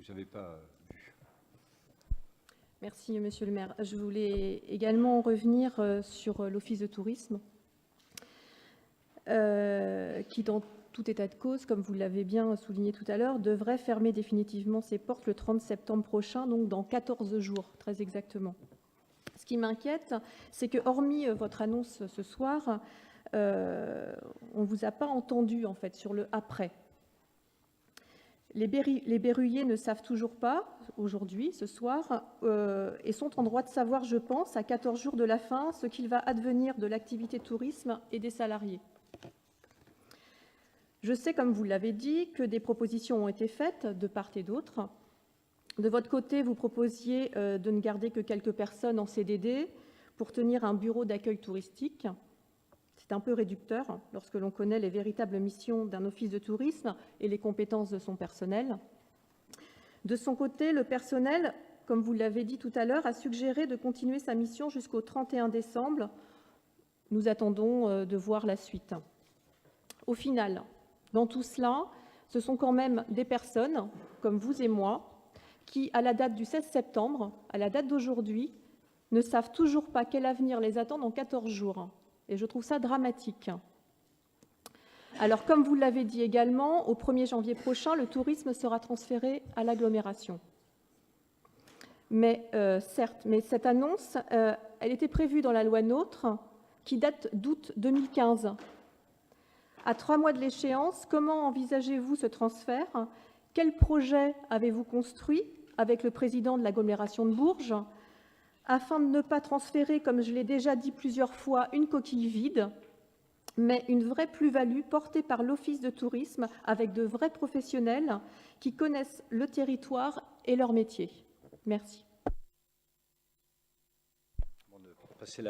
vous n'avez pas vu. Merci, Monsieur le maire. Je voulais également revenir sur l'Office de tourisme, qui, dans tout état de cause, comme vous l'avez bien souligné tout à l'heure, devrait fermer définitivement ses portes le 30 septembre prochain, donc dans 14 jours, très exactement. Ce qui m'inquiète, c'est que, hormis votre annonce ce soir, on ne vous a pas entendu, en fait, sur le après. Les berruyers ne savent toujours pas, aujourd'hui, ce soir, et sont en droit de savoir, je pense, à 14 jours de la fin, ce qu'il va advenir de l'activité tourisme et des salariés. Je sais, comme vous l'avez dit, que des propositions ont été faites de part et d'autre. De votre côté, vous proposiez de ne garder que quelques personnes en CDD pour tenir un bureau d'accueil touristique. C'est un peu réducteur lorsque l'on connaît les véritables missions d'un office de tourisme et les compétences de son personnel. De son côté, le personnel, comme vous l'avez dit tout à l'heure, a suggéré de continuer sa mission jusqu'au 31 décembre. Nous attendons de voir la suite. Au final, dans tout cela, ce sont quand même des personnes, comme vous et moi, qui, à la date du 16 septembre, à la date d'aujourd'hui, ne savent toujours pas quel avenir les attend dans 14 jours. Et je trouve ça dramatique. Alors, comme vous l'avez dit également, au 1er janvier prochain, le tourisme sera transféré à l'agglomération. Mais certes, mais cette annonce, elle était prévue dans la loi NOTRe, qui date d'août 2015. À 3 mois de l'échéance, comment envisagez-vous ce transfert? Quel projet avez-vous construit avec le président de l'agglomération de Bourges afin de ne pas transférer, comme je l'ai déjà dit plusieurs fois, une coquille vide, mais une vraie plus-value portée par l'Office de tourisme avec de vrais professionnels qui connaissent le territoire et leur métier. Merci. On va passer